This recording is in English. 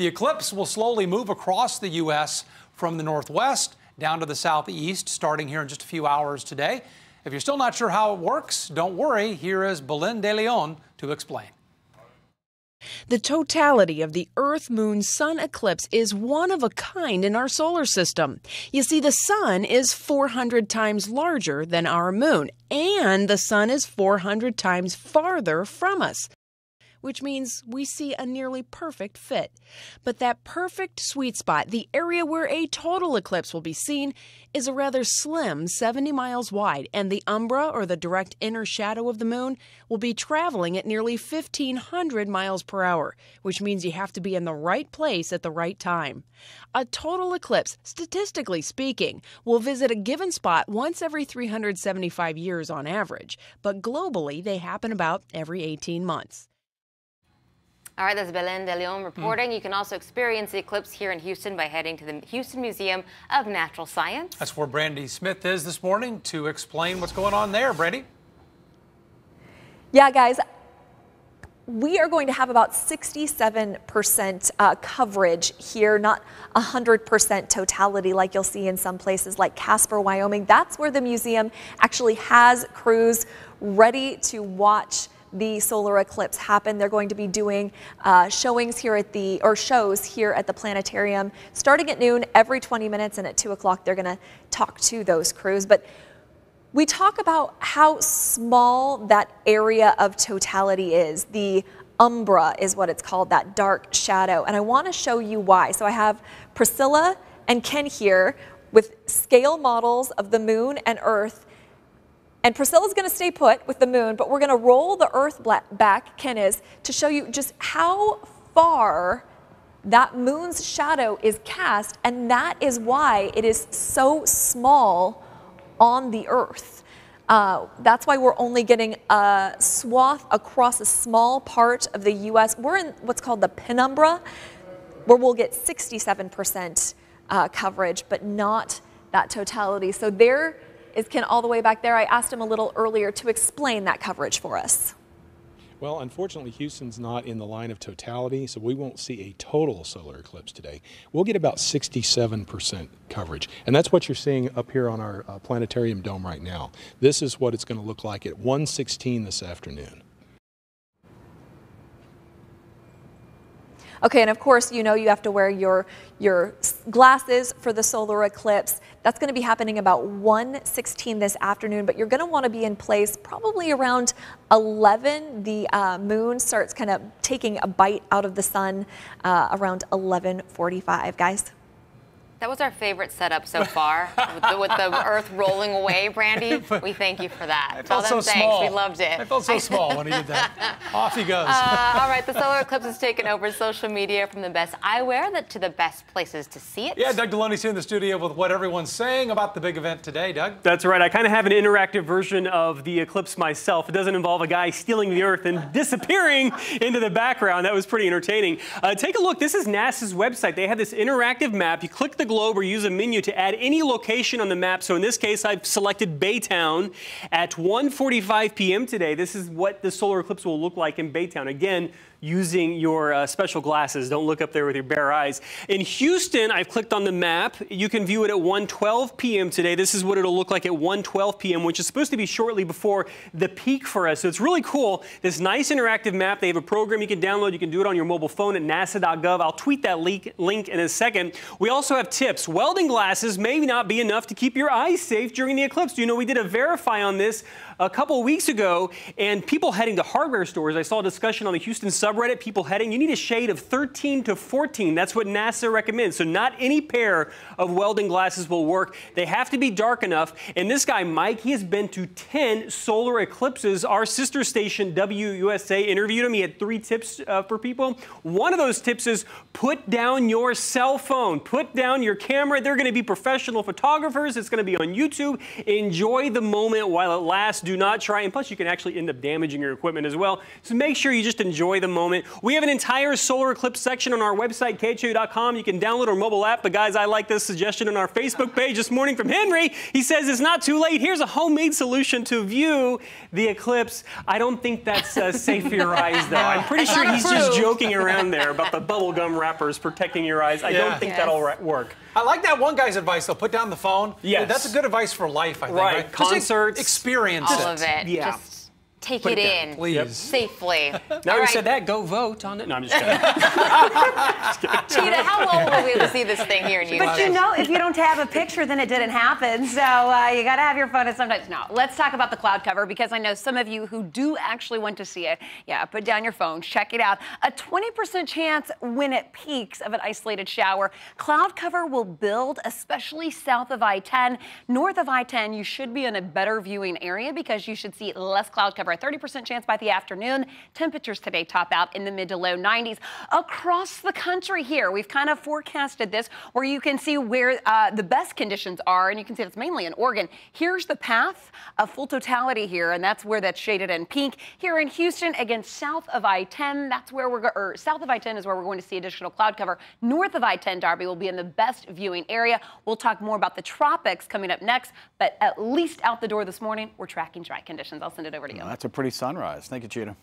The eclipse will slowly move across the U.S. from the northwest down to the southeast, starting here in just a few hours today. If you're still not sure how it works, don't worry. Here is Belen de Leon to explain. The totality of the Earth-Moon-Sun eclipse is one of a kind in our solar system. You see, the Sun is 400 times larger than our Moon, and the Sun is 400 times farther from us, which means we see a nearly perfect fit. But that perfect sweet spot, the area where a total eclipse will be seen, is a rather slim 70 miles wide, and the umbra, or the direct inner shadow of the moon, will be traveling at nearly 1,500 miles per hour, which means you have to be in the right place at the right time. A total eclipse, statistically speaking, will visit a given spot once every 375 years on average, but globally they happen about every 18 months. All right, that's Belen de Leon reporting. You can also experience the eclipse here in Houston by heading to the Houston Museum of Natural Science. That's where Brandy Smith is this morning to explain what's going on there. Brandy? Yeah, guys, we are going to have about 67% coverage here, not 100% totality like you'll see in some places like Casper, Wyoming. That's where the museum actually has crews ready to watch the solar eclipse happen. They're going to be doing shows here at the planetarium starting at noon every 20 minutes, and at 2 o'clock they're going to talk to those crews. But we talk about how small that area of totality is. The umbra is what it's called, that dark shadow, and I want to show you why. So I have Priscilla and Ken here with scale models of the moon and Earth. And Priscilla's going to stay put with the moon, but we're going to roll the Earth back, Ken is, to show you just how far that moon's shadow is cast, and that is why it is so small on the Earth. That's why we're only getting a swath across a small part of the U.S. We're in what's called the penumbra, where we'll get 67% coverage, but not that totality. So there is Ken all the way back there. I asked him a little earlier to explain that coverage for us. Well, unfortunately, Houston's not in the line of totality, so we won't see a total solar eclipse today. We'll get about 67% coverage, and that's what you're seeing up here on our planetarium dome right now. This is what it's going to look like at 1:16 this afternoon. Okay, and of course, you know you have to wear your glasses for the solar eclipse. That's going to be happening about 1:16 this afternoon, but you're going to want to be in place probably around 11. The moon starts kind of taking a bite out of the sun around 11:45, guys. That was our favorite setup so far, with the Earth rolling away, Brandy. We thank you for that. I felt so small. We loved it. I felt so small when he did that. Off he goes. All right, the solar eclipse has taken over social media, from the best eyewear to the best places to see it. Yeah, Doug Deloney's here in the studio with what everyone's saying about the big event today. Doug? That's right. I kind of have an interactive version of the eclipse myself. It doesn't involve a guy stealing the Earth and disappearing into the background. That was pretty entertaining. Take a look. This is NASA's website. They have this interactive map. You click the globe or use a menu to add any location on the map. So in this case, I've selected Baytown at 1:45 p.m. today. This is what the solar eclipse will look like in Baytown. Again, using your special glasses. Don't look up there with your bare eyes. In Houston, I've clicked on the map. You can view it at 1:12 p.m. today. This is what it'll look like at 1:12 p.m., which is supposed to be shortly before the peak for us. So it's really cool. This nice interactive map. They have a program you can download. You can do it on your mobile phone at nasa.gov. I'll tweet that link in a second. We also have tips. Welding glasses may not be enough to keep your eyes safe during the eclipse. You know, we did a verify on this a couple of weeks ago, and people heading to hardware stores, I saw a discussion on the Houston subreddit, people heading, you need a shade of 13 to 14. That's what NASA recommends. So not any pair of welding glasses will work. They have to be dark enough. And this guy, Mike, he has been to 10 solar eclipses. Our sister station, WUSA, interviewed him. He had 3 tips for people. One of those tips is put down your cell phone. Put down your camera. They're going to be professional photographers. It's going to be on YouTube. Enjoy the moment while it lasts. do not try, and plus you can actually end up damaging your equipment as well. So make sure you just enjoy the moment. We have an entire solar eclipse section on our website, KHOU.com. You can download our mobile app, but guys, I like this suggestion on our Facebook page this morning from Henry. He says it's not too late. Here's a homemade solution to view the eclipse. I don't think that's safe for your eyes, though. I'm pretty sure he's just joking around there about the bubblegum wrappers protecting your eyes. I don't think that'll work. I like that one guy's advice, though. Put down the phone. Yes. That's a good advice for life, I think. Right. Concerts. Experience all of it. Yeah. Just take it in. Please. Safely. Now you said that, go vote on it. No, I'm just kidding. Cheetah, how long will we be able to see this thing here in Houston? But you know, if you don't have a picture, then it didn't happen. So you got to have your phone at sometimes. No, let's talk about the cloud cover, because I know some of you who do actually want to see it. Yeah, put down your phone, check it out. A 20% chance when it peaks of an isolated shower. Cloud cover will build, especially south of I-10. North of I-10, you should be in a better viewing area because you should see less cloud cover. A 30% chance by the afternoon. Temperatures today top out in the mid to low 90s. Across the country here, we've kind of forecasted this where you can see where the best conditions are, and you can see it's mainly in Oregon. Here's the path of full totality here, and that's where that's shaded in pink. Here in Houston, again, south of I-10, that's where south of I-10 is where we're going to see additional cloud cover. North of I-10, Darby will be in the best viewing area. We'll talk more about the tropics coming up next, but at least out the door this morning, we're tracking dry conditions. I'll send it over to you. That's a pretty sunrise. Thank you, Cheetah.